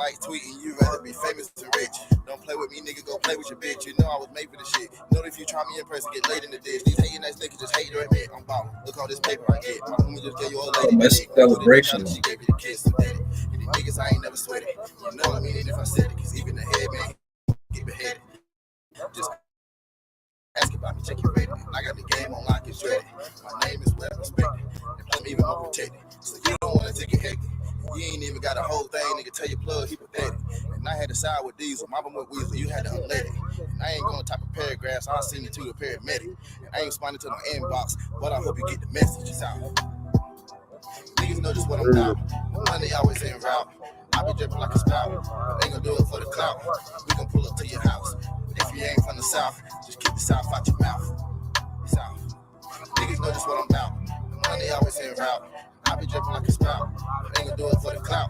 like tweeting, you rather be famous and rich. Don't play with me, nigga, go play with your bitch. You know I was made for the shit. Know if you try me in person, get laid in the ditch. These hating ass niggas just hate to admit I'm ballin'. Look all this paper I get. My homie just gave you a lady. That's celebration. She gave me the kiss and did it. And these niggas I ain't never sweated. You know I mean it if I said it, cause even the head man get beheaded. Just ask about me, check your rating. I got the game on lock and shredded. My name is well respected, and I'm even more protected. So you don't want to take it hectic. You ain't even got a whole thing, nigga. Tell your plug he pathetic. And I had to side with Diesel, my with Weasel. You had to unlet it. And I ain't going type of paragraphs. I'll send it to the paramedic. And I ain't responding to no inbox, but I hope you get the messages out. Niggas know just what I'm about. Money always in route. I be dripping like a spout. Ain't gonna do it for the clout. We gon' pull up to your house. But if you ain't from the South, just keep the South out your mouth. South. Niggas know just what I'm about. Money always in route. I be dripping like a spout. Ain't gonna do it for the clout.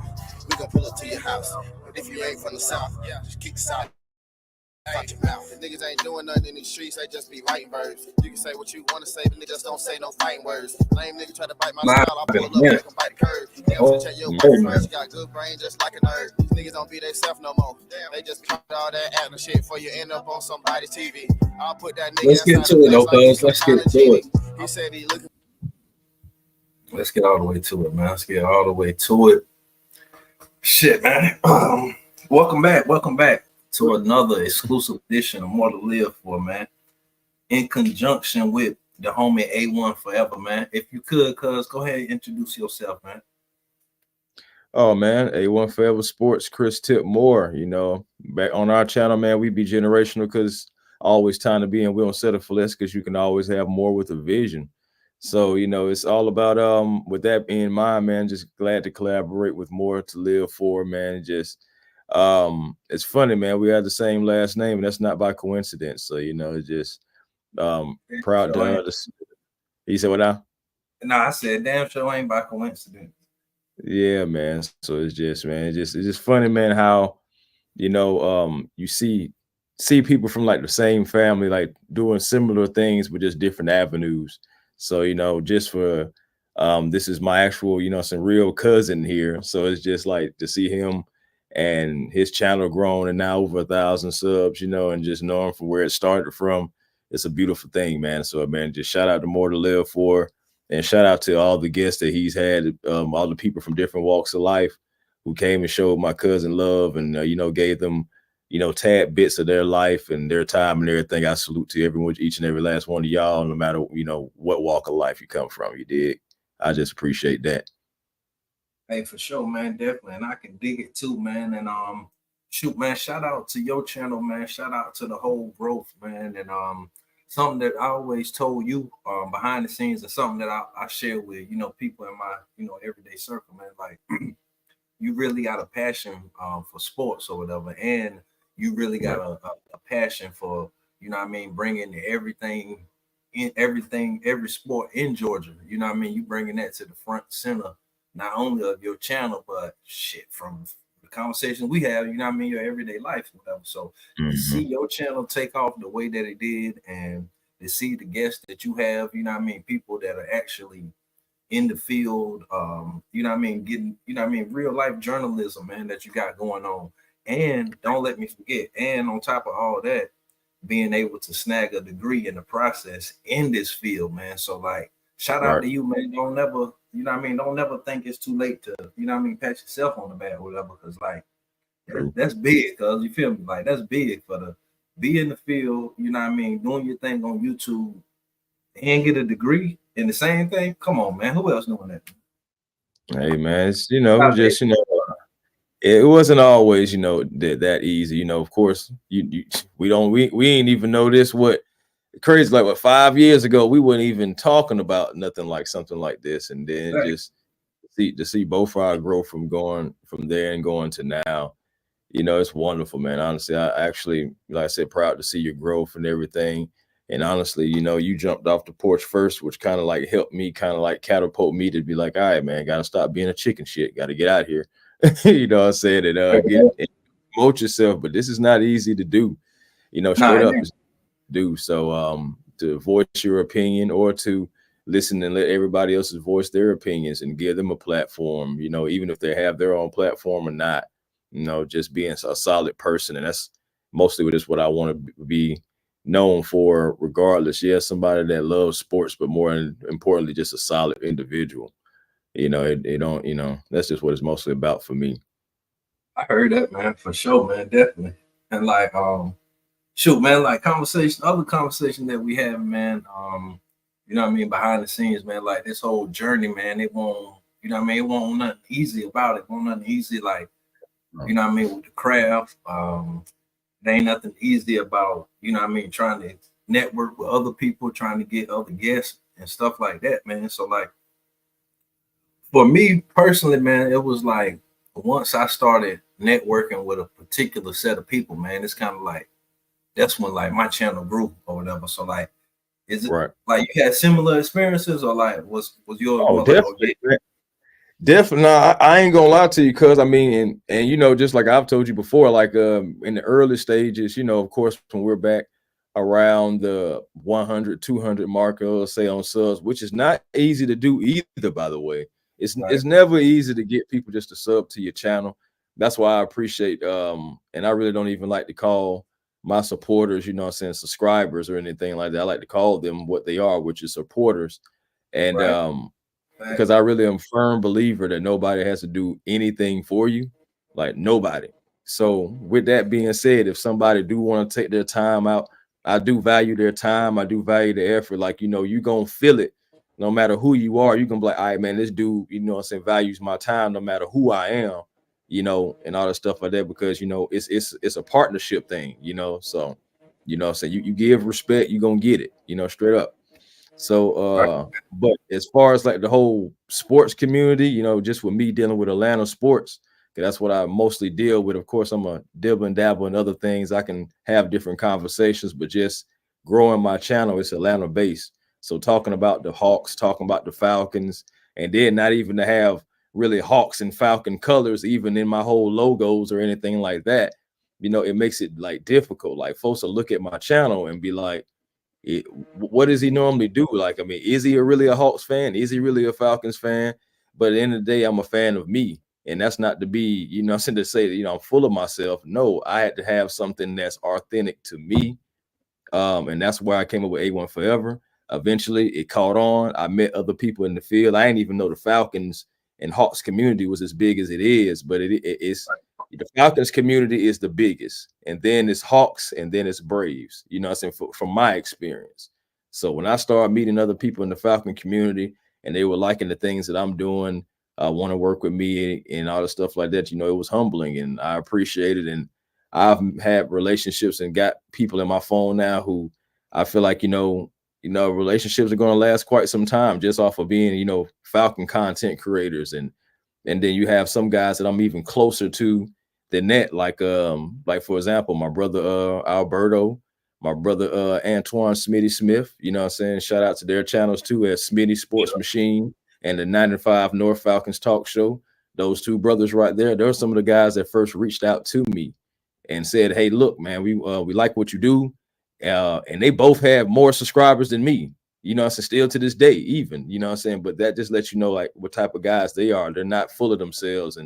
We gon' pull up to your house. But if you ain't from the South, just keep the South out your mouth. The niggas ain't doing nothing in these streets, they just be writing verbs. You can say what you want to say, but niggas don't say no fighting words. Lame nigga try to bite my style, I pull up and make them bite the curve. They don't check your wife first, you got good brain just like a nerd. These niggas don't be themselves no more. They just cut all that acting shit before you end up on somebody's TV. I'll put that nigga. Let's get to it, though, cuz. Let's get to it. He said he looking. Let's get all the way to it, man. Let's get all the way to it. Shit, man. Welcome back to another exclusive edition of More to Live For, man. In conjunction with the homie A1 Forever, man. If you could, cuz, go ahead and introduce yourself, man. Oh, man, A1 Forever Sports, Chris Tip Moore. You know, back on our channel, man, we be generational because always time to be, and we don't settle for less because you can always have more with a vision. So, you know, it's all about, with that in mind, man, just glad to collaborate with More to Live For, man. Just, it's funny, man, we have the same last name, and that's not by coincidence. So, you know, it's just proud to he said what now? No, I said damn sure ain't by coincidence. Yeah, man. So it's just, man, it's just funny, man, how, you know, you see people from like the same family like doing similar things but just different avenues. So, you know, just for this is my actual, you know, some real cousin here. So it's just like to see him and his channel grown and now over 1,000 subs, you know, and just know him from where it started from. It's a beautiful thing, man. So, man, just shout out to More to Live For, and shout out to all the guests that he's had, all the people from different walks of life who came and showed my cousin love and, you know, gave them, you know, tad bits of their life and their time and everything. I salute to everyone, each and every last one of y'all, no matter, you know, what walk of life you come from, you dig? I just appreciate that. Hey, for sure, man, definitely. And I can dig it too, man. And shoot, man, shout out to your channel, man. Shout out to the whole growth, man. And something that I always told you behind the scenes and something that I share with, you know, people in my, you know, everyday circle, man. Like you really got a passion for sports or whatever, and you really got a passion for, you know what I mean, bringing every sport in Georgia. You know what I mean? You bringing that to the front center, not only of your channel, but shit, from the conversations we have, you know what I mean, your everyday life, whatever. So to see your channel take off the way that it did, and to see the guests that you have, you know what I mean, people that are actually in the field, you know what I mean, getting, you know what I mean, real life journalism, man, that you got going on. And don't let me forget, and on top of all that, being able to snag a degree in the process in this field, man. So like, shout out to you, man. Don't never, you know what I mean, don't never think it's too late to, you know what I mean, pat yourself on the back or whatever, because like that's big, cuz you feel me? Like that's big for the be in the field, you know what I mean, doing your thing on YouTube and get a degree in the same thing. Come on, man. Who else doing that? Hey, man, it's, you know, just, you know, it wasn't always, you know, that easy. You know, of course, we ain't even know this. What crazy, like what 5 years ago, we weren't even talking about nothing like something like this. And then just to see both our growth from going from there and going to now, you know, it's wonderful, man. Honestly, I actually, like I said, proud to see your growth and everything. And honestly, you know, you jumped off the porch first, which kind of like helped me, kind of like catapult me to be like, all right, man, gotta stop being a chicken shit, gotta get out here. You know what I'm saying? And promote yourself, but this is not easy to do, you know, straight up is do. So to voice your opinion or to listen and let everybody else's voice their opinions and give them a platform, you know, even if they have their own platform or not, you know, just being a solid person. And that's mostly what I want to be known for, regardless. Yeah, somebody that loves sports, but more importantly, just a solid individual. You know, it don't, you know, that's just what it's mostly about for me. I heard that, man, for sure, man, definitely. And like, shoot, man, like other conversation that we have, man. You know what I mean, behind the scenes, man. Like this whole journey, man. It won't, you know what I mean. It won't nothing easy about it. Won't nothing easy, like, you know what I mean, with the craft. There ain't nothing easy about, you know what I mean, trying to network with other people, trying to get other guests and stuff like that, man. So like, for me personally, man, it was like once I started networking with a particular set of people, man, it's kind of like that's when like my channel grew or whatever. So like, is it Right. like you had similar experiences or like was yours Oh, more like, definitely. Definitely. No, I ain't gonna lie to you, cuz I mean, and you know, just like I've told you before, like in the early stages, you know, of course, when we're back around the 100, 200 marker, let's say, on subs, which is not easy to do either, by the way. It's never easy to get people just to sub to your channel. That's why I appreciate and I really don't even like to call my supporters, you know what I'm saying, subscribers or anything like that. I like to call them what they are, which is supporters. And because I really am a firm believer that nobody has to do anything for you, like nobody. So with that being said, if somebody do want to take their time out, I do value their time. I do value the effort. Like, you know, you gonna feel it no matter who you are. You can be like, all right, man, this dude, you know what I'm saying, values my time no matter who I am, you know, and all that stuff like that, because you know it's a partnership thing, you know. So, you know, so you give respect, you're gonna get it, you know, straight up. So but as far as like the whole sports community, you know, just with me dealing with Atlanta sports, 'cause that's what I mostly deal with. Of course, I'm a dibble and dabble in other things. I can have different conversations, but just growing my channel, it's Atlanta based. So talking about the Hawks, talking about the Falcons, and then not even to have really Hawks and Falcon colors even in my whole logos or anything like that, you know, it makes it like difficult. Like folks will look at my channel and be like, what does he normally do? Like, I mean, is he really a Hawks fan? Is he really a Falcons fan? But at the end of the day, I'm a fan of me. And that's not to be, you know, to say that, you know, I'm full of myself. No, I had to have something that's authentic to me. And that's why I came up with A1 Forever. Eventually, it caught on. I met other people in the field. I didn't even know the Falcons and Hawks community was as big as it is, but it's the Falcons community is the biggest, and then it's Hawks, and then it's Braves. You know what I'm saying? From my experience. So when I started meeting other people in the Falcon community, and they were liking the things that I'm doing, want to work with me and all the stuff like that, you know, it was humbling, and I appreciate it. And I've had relationships and got people in my phone now who I feel like, you know, relationships are going to last quite some time just off of being, you know, Falcon content creators. And then you have some guys that I'm even closer to than that. Like for example, my brother Alberto, my brother Antoine Smitty Smith, you know what I'm saying? Shout out to their channels too, at Smitty Sports Machine and the 95 North Falcons Talk Show. Those two brothers right there, they're some of the guys that first reached out to me and said, hey, look, man, we like what you do. And they both have more subscribers than me, you know, so still to this day, even, you know what I'm saying? But that just lets you know, like, what type of guys they are. They're not full of themselves.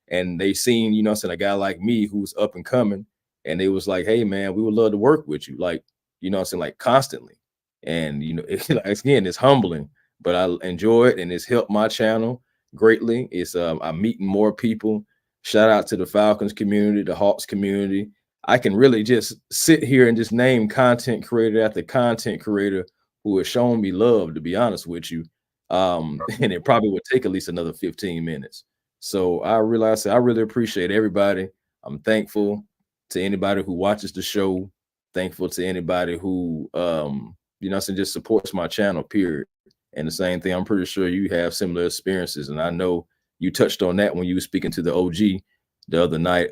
And they seen, you know what I'm saying, a guy like me who's up and coming. And they was like, hey, man, we would love to work with you. Like, you know what I'm saying, like constantly. And, you know, again, it's humbling, but I enjoy it. And it's helped my channel greatly. It's I'm meeting more people. Shout out to the Falcons community, the Hawks community. I can really just sit here and just name content creator after content creator who has shown me love, to be honest with you. And it probably would take at least another 15 minutes. So I realized I really appreciate everybody. I'm thankful to anybody who watches the show. Thankful to anybody who, you know, just supports my channel, period. And the same thing, I'm pretty sure you have similar experiences. And I know you touched on that when you were speaking to the OG the other night.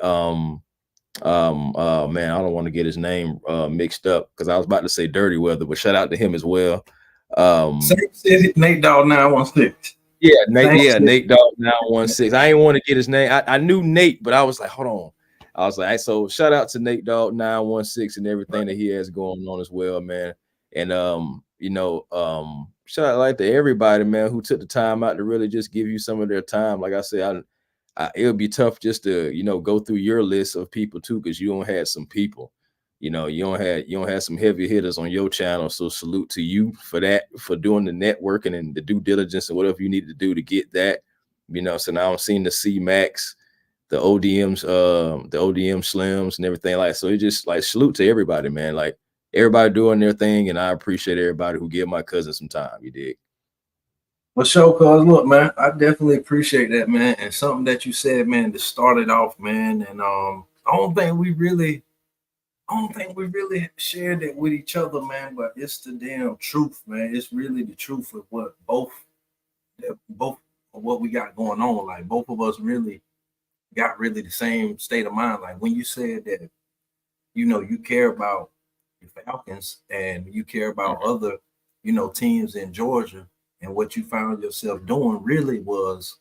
Man, I don't want to get his name mixed up because I was about to say Dirty Weather, but shout out to him as well. Same city, Nate Dogg 916. Yeah, Nate Dogg 916. I didn't want to get his name. I knew Nate, but I was like, hold on. I was like, so shout out to Nate Dogg 916 and everything that he has going on as well, man. And you know, shout out like to everybody, man, who took the time out to really just give you some of their time. Like I said, it would be tough just to, you know, go through your list of people too, because you don't have some people. You know, you don't have some heavy hitters on your channel. So salute to you for that, for doing the networking and the due diligence and whatever you need to do to get that. You know, so now I'm seeing the C Max, the ODMs, the ODM Slims and everything like. So it just like salute to everybody, man. Like everybody doing their thing, and I appreciate everybody who give my cousin some time. You dig? Well, sure, cuz look, man, I definitely appreciate that, man. And something that you said, man, to start it off, man. And I don't think we really shared that with each other, man. But it's the damn truth, man. It's really the truth of what both of what we got going on. Like both of us really got really the same state of mind. Like when you said that, you know, you care about the Falcons and you care about other, you know, teams in Georgia, and what you found yourself doing really was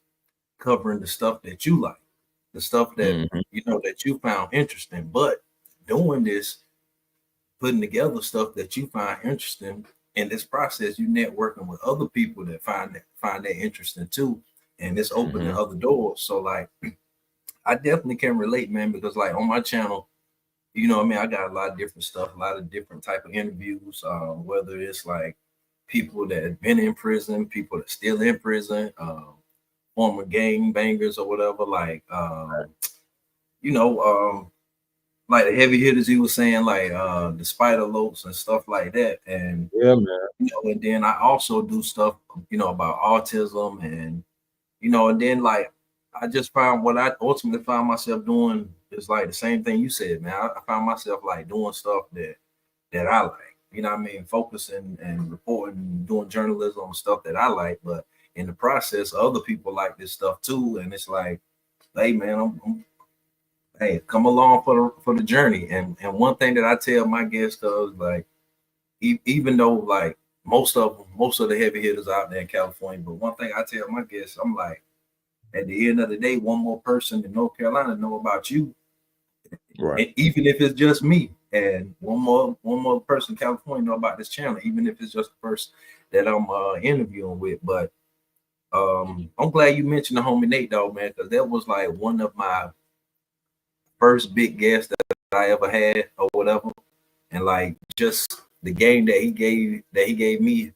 covering the stuff that you like, the stuff that you know that you found interesting. But doing this, putting together stuff that you find interesting in this process, you networking with other people that find that interesting too, and it's opening other doors. So like, I definitely can relate, man, because like on my channel, you know what I mean, I got a lot of different stuff, a lot of different type of interviews, whether it's like people that have been in prison, people that still in prison, former gang bangers or whatever, like you know, like the heavy hitters he was saying, like the Spider Lopes and stuff like that. And Yeah, man. you know, and then I also do stuff, you know, about autism, and you know, and then like I just found what I ultimately found myself doing is like the same thing you said, man. I found myself like doing stuff that I like. You know what I mean? Focusing and reporting, doing journalism on stuff that I like, but in the process, other people like this stuff too. And it's like, hey man, hey, come along for the journey. And one thing that I tell my guests is like, even though like most of the heavy hitters out there in California, but one thing I tell my guests, I'm like, at the end of the day, one more person in North Carolina know about you, Right. and even if it's just me, and one more person in California know about this channel, even if it's just the person that I'm interviewing with. But I'm glad you mentioned the homie Nate Dogg, man, because that was like one of my first big guests that I ever had or whatever, and like just the game that he gave me,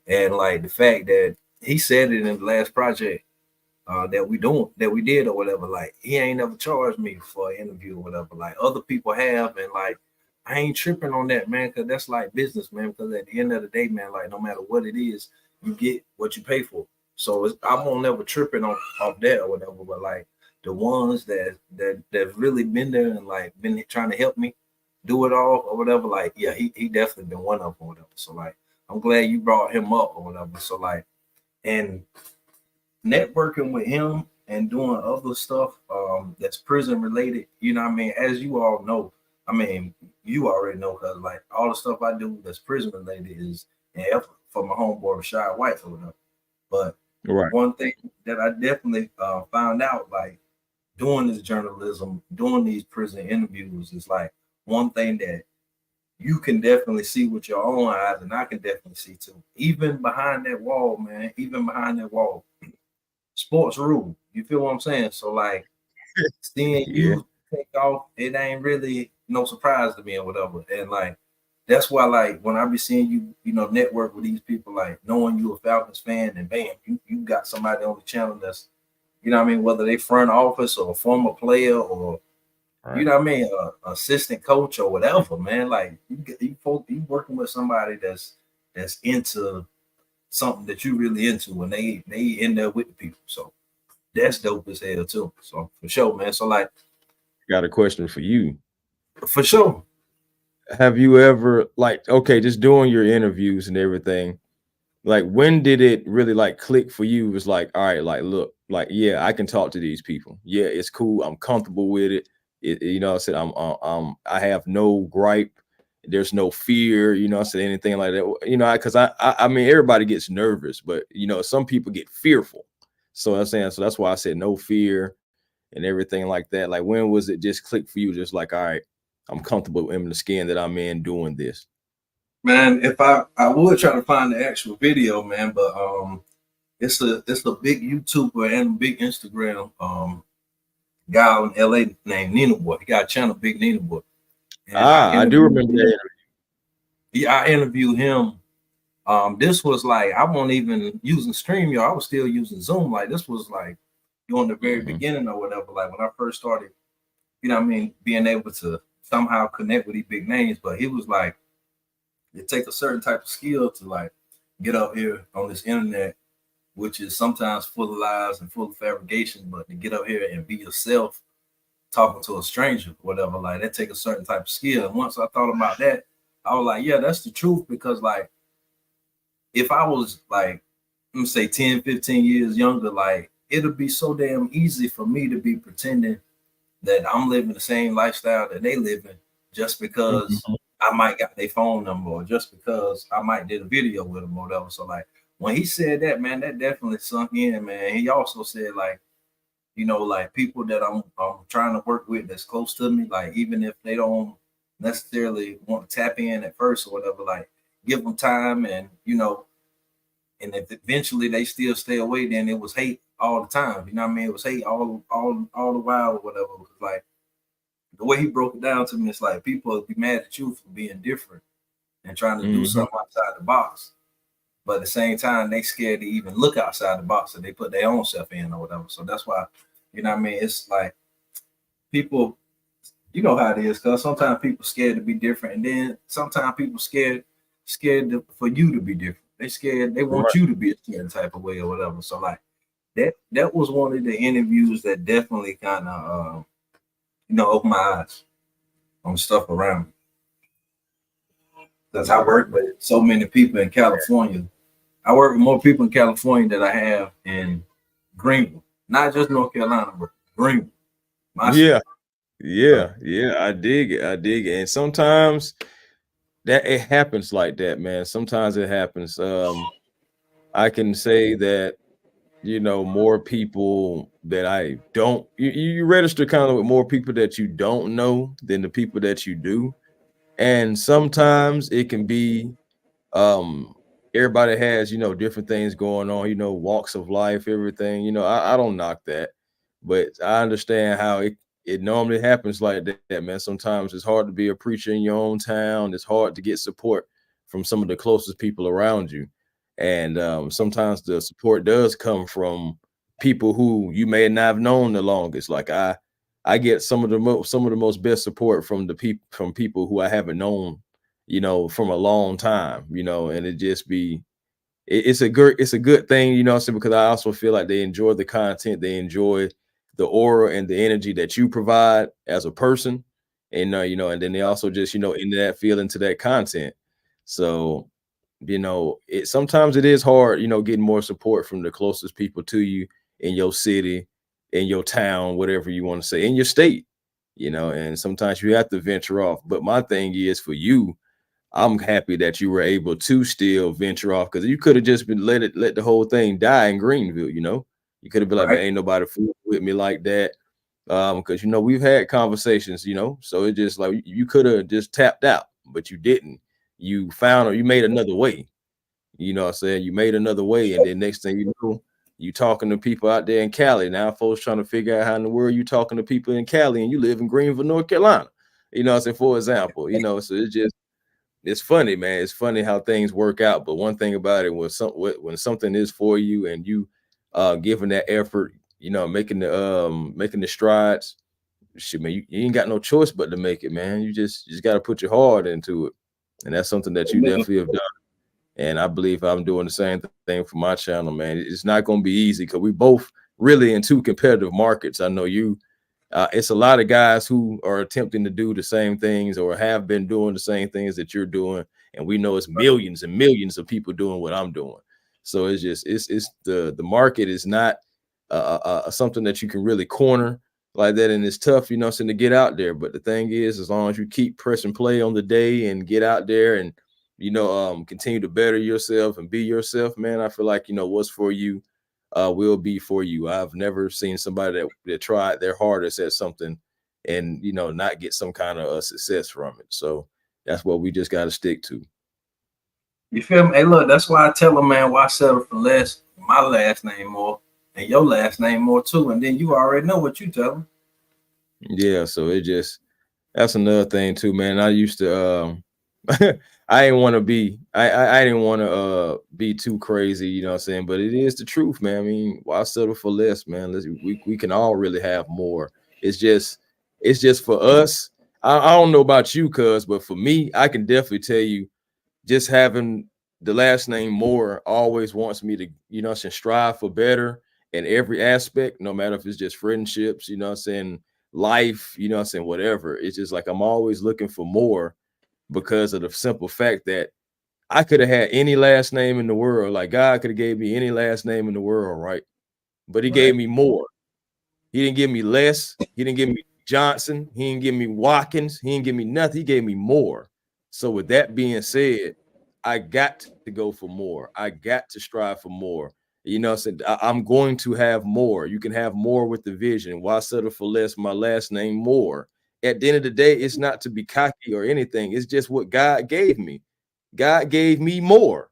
and like the fact that he said it in the last project that we did or whatever. Like he ain't never charged me for an interview or whatever. Like other people have, and like I ain't tripping on that, man, because that's like business, man. Because at the end of the day, man, like no matter what it is, you get what you pay for. So I won't never tripping off that or whatever. But like the ones that really been there and like been trying to help me do it all or whatever, like yeah, he definitely been one of them or whatever. So like I'm glad you brought him up or whatever. So like, and networking with him and doing other stuff that's prison related, you know what I mean? As you all know, I mean, you already know, because like all the stuff I do that's prison related is an effort for my homeboy Rashad White or whatever. But one thing that I definitely found out, like doing this journalism, doing these prison interviews, is like one thing that you can definitely see with your own eyes, and I can definitely see too. Even behind that wall, man, even behind that wall, sports rule. You feel what I'm saying? So like seeing you take off, it ain't really no surprise to me or whatever. And like that's why like when I be seeing you, you know, network with these people, like knowing you a Falcons fan, and bam, you got somebody on the channel that's, you know what I mean, whether they front office or a former player or you know what I mean, assistant coach or whatever, man. Like you working with somebody that's into something that you really into, and they in there with the people. So that's dope as hell too. So for sure, man. So like, got a question for you. For sure. Have you ever like, okay, just doing your interviews and everything, like when did it really like click for you? It was like, all right, like look, like yeah, I can talk to these people. Yeah, it's cool. I'm comfortable with it. You know, I said I have no gripe. There's no fear. You know, I said anything like that. You know, because I mean everybody gets nervous, but you know some people get fearful. So I'm saying, so that's why I said no fear and everything like that. Like when was it just click for you? Just like, all right, I'm comfortable in the skin that I'm in doing this. Man, if I would try to find the actual video, man, but It's a big YouTuber and a big Instagram guy out in LA named Nina Boy. He got a channel, Big Nina Boy. And I do remember that. I interviewed him. This was like I wasn't even using StreamYard. I was still using Zoom. Like this was like during the very beginning or whatever. Like when I first started, you know what I mean, being able to somehow connect with these big names. But he was like, it takes a certain type of skill to like get up here on this internet, which is sometimes full of lies and full of fabrication, but to get up here and be yourself talking to a stranger, whatever, like that take a certain type of skill. And once I thought about that, I was like, yeah, that's the truth. Because like if I was like, let me say 10, 15 years younger, like it'll be so damn easy for me to be pretending that I'm living the same lifestyle that they living just because I might got their phone number or just because I might did a video with them or whatever. So like when he said that, man, that definitely sunk in, man. He also said like, you know, like people that I'm trying to work with that's close to me, like even if they don't necessarily want to tap in at first or whatever, like give them time. And you know, and if eventually they still stay away, then it was hate all the time. You know what I mean? It was hate all the while or whatever. It was like the way he broke it down to me, it's like people be mad at you for being different and trying to do something outside the box. But at the same time, they scared to even look outside the box, so they put their own self in or whatever. So that's why, you know what I mean? It's like people, you know how it is, because sometimes people scared to be different, and then sometimes people scared for you to be different. They scared, they want you to be a certain type of way or whatever. So like that was one of the interviews that definitely kind of you know, opened my eyes on stuff around me. Because I work with so many people in California. I work with more people in California than I have in Greenville. Not just North Carolina, but Greenville. Yeah. I dig it. And sometimes that it happens like that, man. Sometimes it happens. I can say that, you know, more people that I don't, you register kind of with more people that you don't know than the people that you do. And sometimes it can be, everybody has, you know, different things going on, you know, walks of life, everything, you know, I don't knock that, but I understand how it normally happens like that, man. Sometimes it's hard to be a preacher in your own town. It's hard to get support from some of the closest people around you. And sometimes the support does come from people who you may not have known the longest. Like I get some of the most best support from people who I haven't known, you know, from a long time, you know, and it just be it's a good thing, you know what I'm saying, because I also feel like they enjoy the content, they enjoy the aura and the energy that you provide as a person. And you know, and then they also just, you know, into that feel into that content. So, you know, it sometimes it is hard, you know, getting more support from the closest people to you in your city, in your town, whatever you want to say, in your state, you know, and sometimes you have to venture off. But my thing is for you, I'm happy that you were able to still venture off, because you could have just been let the whole thing die in Greenville, you know. You could have been like, man, ain't nobody fooling with me like that. Because you know, we've had conversations, you know, so it just like you could have just tapped out, but you didn't. You found, or you made another way. You know what I'm saying? You made another way, and then next thing you know, you talking to people out there in Cali. Now folks trying to figure out how in the world you talking to people in Cali and you live in Greenville, North Carolina. You know what I'm saying? For example, you know, so it's funny, man. It's funny how things work out. But one thing about it, when something is for you and you giving that effort, you know, making the strides, shit, man, you ain't got no choice but to make it, man. You just got to put your heart into it, and that's something that you definitely have done. And I believe I'm doing the same thing for my channel, man. It's not going to be easy because we both really in two competitive markets. I know you. It's a lot of guys who are attempting to do the same things or have been doing the same things that you're doing, and we know it's millions and millions of people doing what I'm doing. So it's just it's the market is not something that you can really corner like that, and it's tough, you know, to get out there. But the thing is, as long as you keep pressing play on the day and get out there and, you know, continue to better yourself and be yourself, man, I feel like, you know, what's for you will be for you. I've never seen somebody that tried their hardest at something and, you know, not get some kind of success from it. So that's what we just got to stick to. You feel me? Hey, look, that's why I tell them, man, why settle for less? My last name more and your last name more too. And then you already know what you tell them. Yeah, so it just that's another thing too, man. I used to I didn't want to be I didn't want to be too crazy, you know what I'm saying? But it is the truth, man. I mean, why settle for less, man? We can all really have more. It's just for us. I don't know about you, cuz, but for me, I can definitely tell you just having the last name Moore always wants me to, you know, strive for better in every aspect, no matter if it's just friendships, you know, life, you know, whatever. It's just like I'm always looking for more because of the simple fact that I could have had any last name in the world. Like God could have gave me any last name in the world, right? But He gave me more. He didn't give me less. He didn't give me Johnson. He didn't give me Watkins. He didn't give me nothing. He gave me more. So with that being said, I got to go for more. I got to strive for more. You know, I'm going to have more. You can have more with the vision. Why settle for less? My last name Moore. At the end of the day, it's not to be cocky or anything. It's just what God gave me. God gave me more.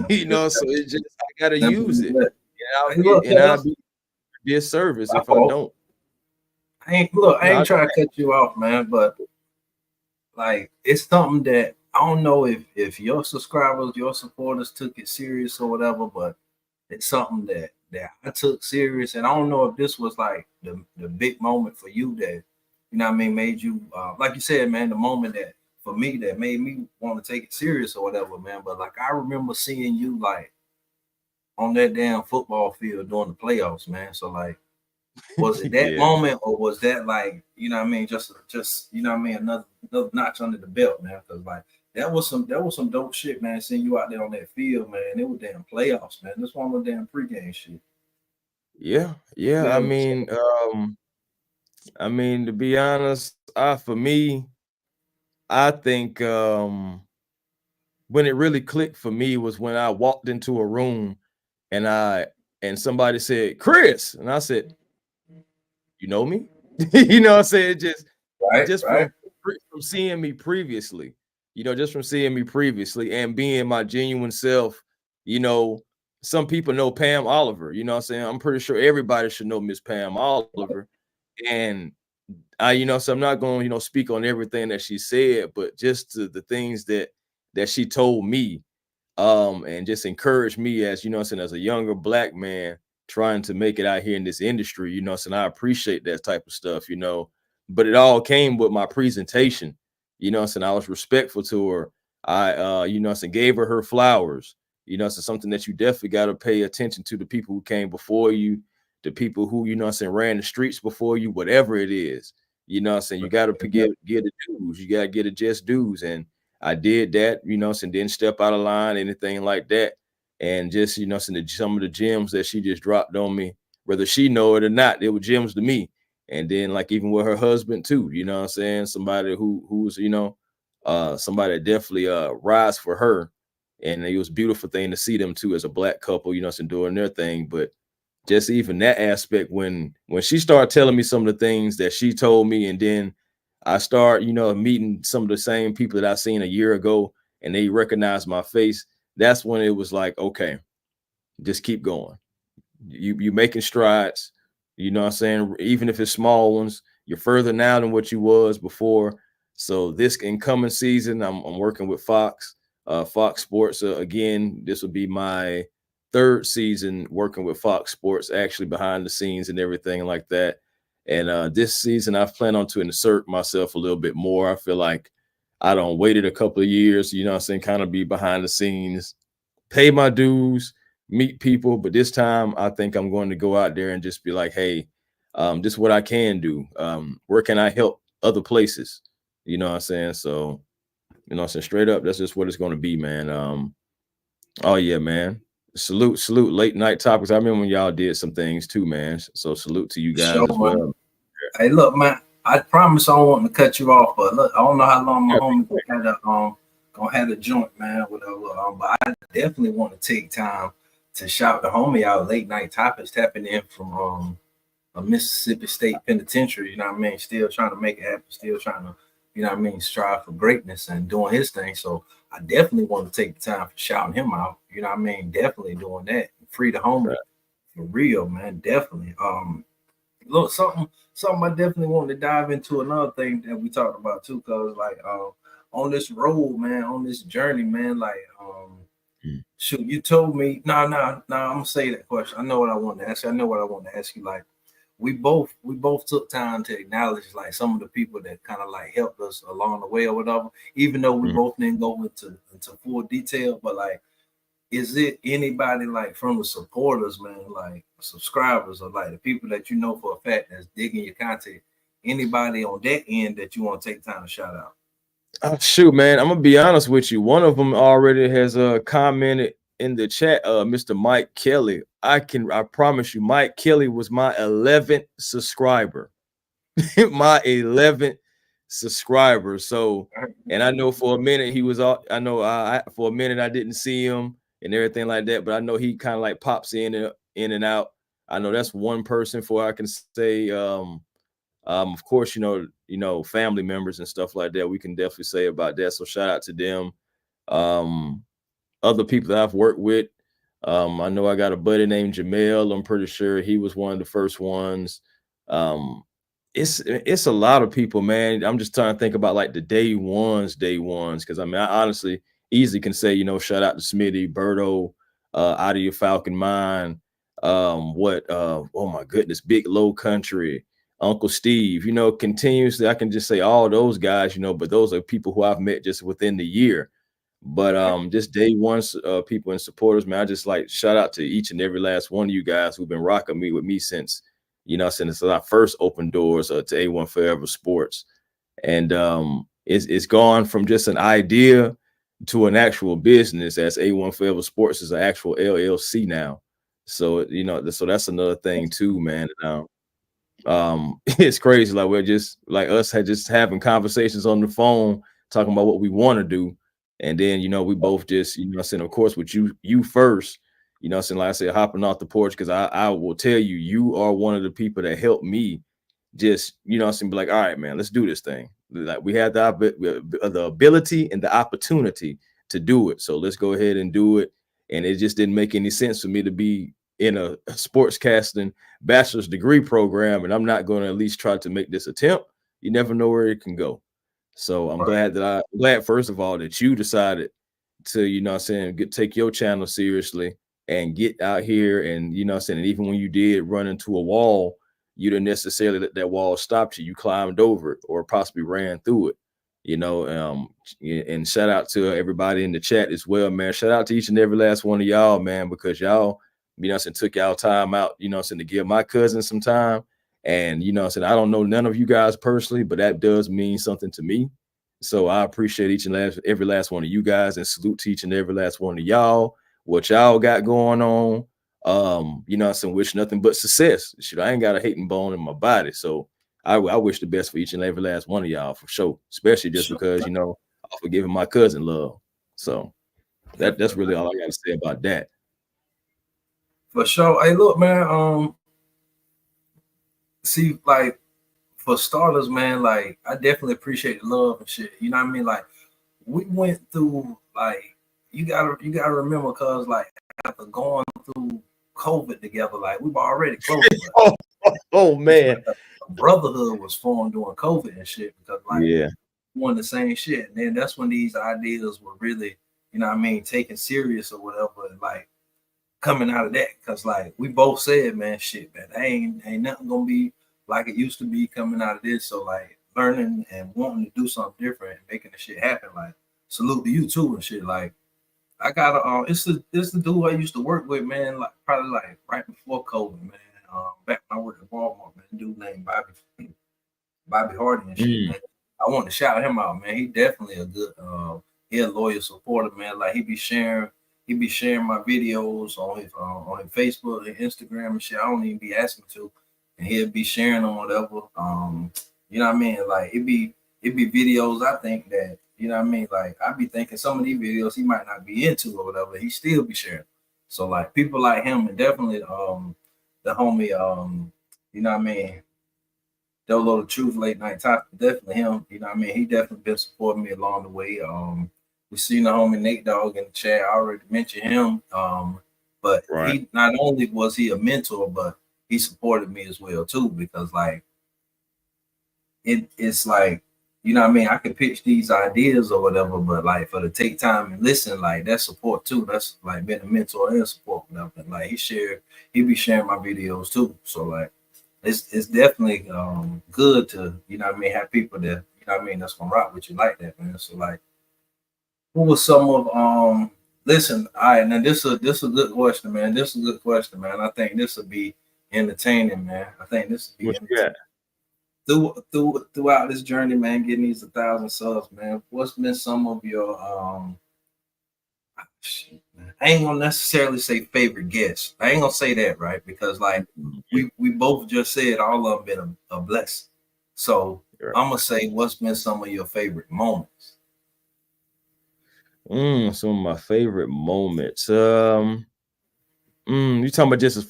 You know, so it's just I gotta use it. And I'll be a service if I don't. I ain't trying to cut you off, man, but like it's something that I don't know if your subscribers, your supporters took it serious or whatever, but it's something that I took serious, and I don't know if this was like the big moment for you that, you know what I mean, made you like you said, man, the moment that for me that made me want to take it serious or whatever, man. But like I remember seeing you like on that damn football field during the playoffs, man. So like, was it that moment, or was that like, you know what I mean, just you know what I mean, another notch under the belt, man? Because like that was some dope shit, man. Seeing you out there on that field, man. It was damn playoffs, man. This one was damn pregame shit. Yeah. I mean, to be honest, for me, I think when it really clicked for me was when I walked into a room and somebody said, "Chris," and I said, "You know me?" You know what I'm saying? Just from seeing me previously, you know, just from seeing me previously and being my genuine self, you know, some people know Pam Oliver, you know what I'm saying? I'm pretty sure everybody should know Miss Pam Oliver. And you know, so I'm not going to, you know, speak on everything that she said, but just the things that she told me, and just encouraged me as, you know, as a younger Black man trying to make it out here in this industry, you know, and I appreciate that type of stuff, you know, but it all came with my presentation, you know, and I was respectful to her. I, you know, gave her flowers, you know, so something that you definitely got to pay attention to the people who came before you, the people who, you know, ran the streets before you, whatever it is, you know, you got to get the dues, you got to get the just dues. And I did that, you know, and didn't step out of line, anything like that. And just, you know, some of the gems that she just dropped on me, whether she know it or not, they were gems to me. And then like even with her husband too, you know what I'm saying? Somebody who's, you know, somebody that definitely rides for her. And it was a beautiful thing to see them too as a Black couple, you know, doing their thing. But just even that aspect when she started telling me some of the things that she told me, and then I start, you know, meeting some of the same people that I seen a year ago and they recognized my face. That's when it was like, okay, just keep going. You making strides, you know what I'm saying? Even if it's small ones, you're further now than what you was before. So this incoming season, I'm working with Fox Sports. Again, this will be my third season working with Fox Sports, actually behind the scenes and everything like that. And this season, I plan on to insert myself a little bit more. I feel like I don't waited a couple of years, you know what I'm saying, kind of be behind the scenes, pay my dues, meet people. But this time, I think I'm going to go out there and just be like, hey, this is what I can do. Where can I help other places? You know what I'm saying? So, you know, straight up, that's just what it's going to be, man. Oh, yeah, man. Salute late night topics. I remember when y'all did some things too, man. So salute to you guys as well. Man. Hey, look, man, I promise I don't want to cut you off, but look, I don't know how long my homie gonna have a joint, man, whatever. But I definitely want to take time to shout the homie out. Late night topics tapping in from a Mississippi State Penitentiary, you know what I mean? Still trying to make it happen, still trying to, you know what I mean, strive for greatness and doing his thing. So I definitely want to take the time for shouting him out. You know what I mean? Definitely doing that. Free the homie. Right. For real, man. Definitely. Look, something I definitely want to dive into, another thing that we talked about too, cause like on this road, man, on this journey, man, like shoot, you told me I'm gonna say that question. I know what I want to ask you. I know what I want to ask you. Like we both took time to acknowledge like some of the people that kind of like helped us along the way or whatever, even though we both didn't go into full detail, but like, is it anybody like from the supporters, man, like subscribers or like the people that you know for a fact that's digging your content, anybody on that end that you want to take time to shout out? Shoot, man, I'm gonna be honest with you. One of them already has commented in the chat. Mr. Mike Kelly. I promise you, Mike Kelly was my 11th subscriber. My 11th subscriber. So, and I know for a minute he was all. I know for a minute I didn't see him and everything like that, but I know he kind of like pops in and out. I know that's one person for I can say. Of course, you know, family members and stuff like that. We can definitely say about that. So shout out to them. Other people that I've worked with. I know I got a buddy named Jamel. I'm pretty sure he was one of the first ones. It's a lot of people, man. I'm just trying to think about like the day ones, because I mean, I honestly easily can say, you know, shout out to Smitty, Berto, out of your Falcon Mine. Oh my goodness, Big Low Country, Uncle Steve, you know, continuously. I can just say all those guys, you know, but those are people who I've met just within the year. But just day ones, people and supporters, man, I just like shout out to each and every last one of you guys who've been rocking with me since, you know, since I first opened doors to A1 Forever Sports. And it's gone from just an idea to an actual business, as A1 Forever Sports is an actual LLC now. So, you know, so that's another thing too, man. It's crazy. Like we're just like us had just having conversations on the phone, talking about what we want to do. And then, you know, we both just, you know, saying, of course, with you first, you know, saying, like I said, hopping off the porch, because I will tell you, you are one of the people that helped me just, you know, saying, be like, all right, man, let's do this thing. Like we had the ability and the opportunity to do it. So let's go ahead and do it. And it just didn't make any sense for me to be in a sportscasting bachelor's degree program, and I'm not going to at least try to make this attempt. You never know where it can go. So I'm glad first of all that you decided to, you know what I'm saying, take your channel seriously and get out here. And, you know what I'm saying, and even when you did run into a wall, you didn't necessarily let that wall stop you. You climbed over it or possibly ran through it, you know. And shout out to everybody in the chat as well, man. Shout out to each and every last one of y'all, man, because y'all, you know what I'm saying, took y'all time out, you know what I'm saying, to give my cousin some time. And, you know what I'm saying, I don't know none of you guys personally, but that does mean something to me. So I appreciate each and every last one of you guys, and salute to each and every last one of y'all, what y'all got going on. You know what I'm saying, wish nothing but success. Shit, I ain't got a hating bone in my body. So I wish the best for each and every last one of y'all, for sure, especially just because, you know, I'm giving my cousin love. So that's really all I got to say about that. For sure. Hey, look, man. See, like for starters, man, like I definitely appreciate the love and shit. You know what I mean? Like we went through, like you gotta remember, cause like after going through COVID together, like we were already close. Oh man, brotherhood was formed during COVID and shit, because like yeah, doing the same shit. And then that's when these ideas were really, you know what I mean, taken serious or whatever, and like coming out of that. Cause like we both said, man, shit, man, ain't nothing gonna be like it used to be coming out of this. So like learning and wanting to do something different and making the shit happen. Like salute to you too and shit. Like I got it's the dude I used to work with, man, like probably like right before COVID, man. Back when I worked at Walmart, man, dude named Bobby Hardy and shit, man. I want to shout him out, man. He definitely a good he a loyal supporter, man. Like he be sharing my videos on his Facebook and Instagram and shit. I don't even be asking to, and he'll be sharing on whatever. You know what I mean? Like it be videos I think that, you know what I mean? Like I be thinking some of these videos he might not be into or whatever, he still be sharing. So like people like him, and definitely the homie you know what I mean, Dolo the Truth Late Night Top, definitely him. You know what I mean? He definitely been supporting me along the way. We seen the homie Nate Dogg in the chat. I already mentioned him. But Right. he not only was he a mentor, but he supported me as well too, because like it's like, you know what I mean, I can pitch these ideas or whatever, but like for to take time and listen, like that's support too. That's like being a mentor and support, whatever. And like he be sharing my videos too. So like it's definitely good to, you know what I mean, have people that, you know what I mean, that's gonna rock with you like that, man. So like, who was some of listen, all right, now this is a good question, man. This is a good question, man. I think this will be entertaining, man. I think this will be What you got? throughout this journey, man, getting these 1,000 subs, man. What's been some of your shit, man. I ain't gonna necessarily say favorite guests. I ain't gonna say that, right? Because like we both just said all of them been a blessing. So Right. I'm gonna say what's been some of your favorite moments. Some of my favorite moments. You talking about just as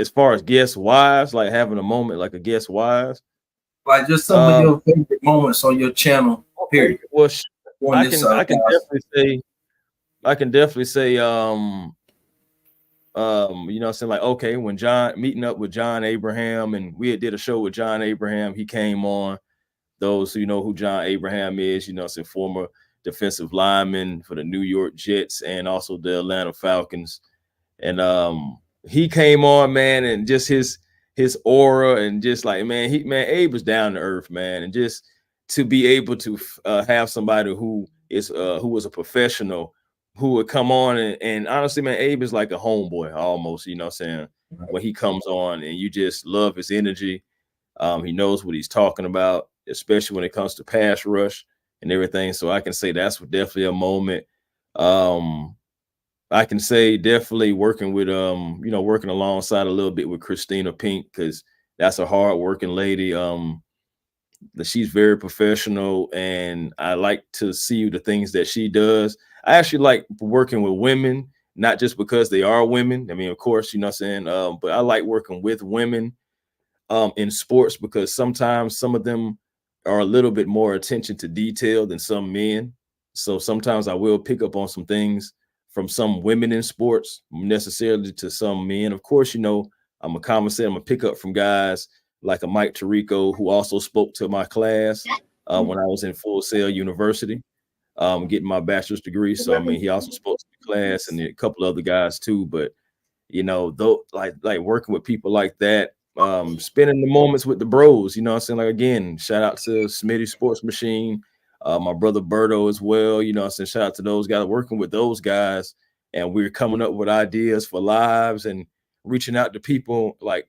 far as guest wise, like having a moment like a guest wise? Like just some of your favorite moments on your channel, period. Well, I This, can definitely say, you know what I'm saying, like, okay, when meeting up with John Abraham, and we did a show with John Abraham, he came on. Those who know who John Abraham is, you know, it's a former defensive lineman for the New York Jets and also the Atlanta Falcons. And he came on, man, and just his aura, and just like, man, Abe was down to earth, man. And just to be able to have somebody who was a professional who would come on, and honestly, man, Abe is like a homeboy almost, you know what I'm saying? Right. When he comes on, and you just love his energy. He knows what he's talking about, especially when it comes to pass rush and everything. So I can say that's definitely a moment. I can say definitely working with working alongside a little bit with Christina Pink, because that's a hard working lady. She's very professional, and I like to see the things that she does. I actually like working with women, not just because they are women. I mean, of course, you know what I'm saying, but I like working with women in sports, because sometimes some of them are a little bit more attention to detail than some men. So sometimes I will pick up on some things from some women in sports necessarily to some men. Of course, you know, I'm a gonna pick up from guys like a Mike Tirico, who also spoke to my class when I was in Full Sail University, getting my bachelor's degree. So I mean, he also spoke to the class, and a couple other guys too. But you know, though, like working with people like that, spending the moments with the bros, you know what I'm saying? Like, again, shout out to Smitty Sports Machine, my brother Berto as well, you know what I'm saying? Shout out to those guys, working with those guys, and we're coming up with ideas for lives and reaching out to people like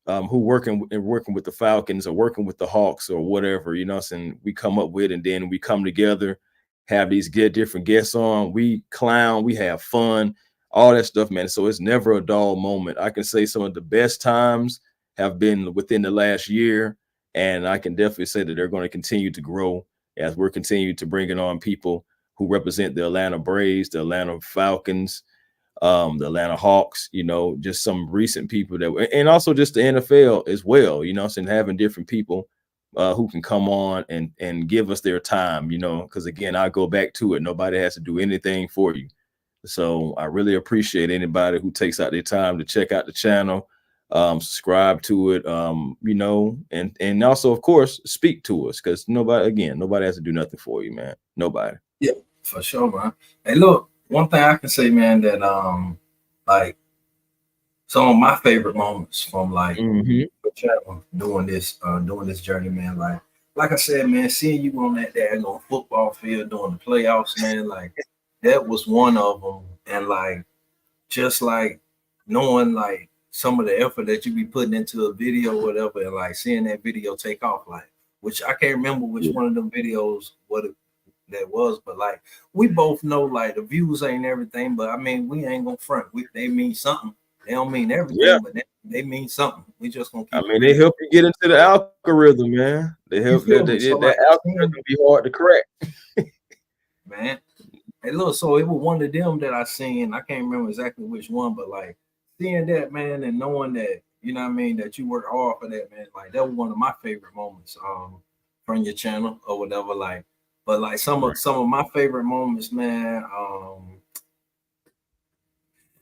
who working with the Falcons or working with the Hawks or whatever, you know what I'm saying? We come up with, and then we come together, have these different guests on, we clown, we have fun, all that stuff, man. So it's never a dull moment. I can say some of the best times have been within the last year, and I can definitely say that they're going to continue to grow as we're continuing to bring on people who represent the Atlanta Braves, the Atlanta Falcons, the Atlanta Hawks, you know, just some recent people and also just the NFL as well, you know, and having different people who can come on and give us their time, you know, because again, I go back to it. Nobody has to do anything for you. So I really appreciate anybody who takes out their time to check out the channel, subscribe to it, you know, and also, of course, speak to us, because nobody has to do nothing for you, man. Nobody. Yeah, for sure, man. Hey, look, one thing I can say, man, that like some of my favorite moments from like the channel doing this journey, man. Like I said, man, seeing you on that daggone football field during the playoffs, man, like that was one of them. And like just like knowing like some of the effort that you be putting into a video or whatever, and like seeing that video take off, like, which I can't remember which one of them videos that was, but like we both know like the views ain't everything, but I mean, we ain't gonna front. They mean something. They don't mean everything, but they mean something. We just gonna keep they help you get into the algorithm, man. They help that algorithm be hard to crack. Man. Hey, look, so it was one of them that I seen. I can't remember exactly which one, but like seeing that, man, and knowing that, you know what I mean, that you work hard for that, man, like that was one of my favorite moments from your channel or whatever. Like But like some of my favorite moments, man.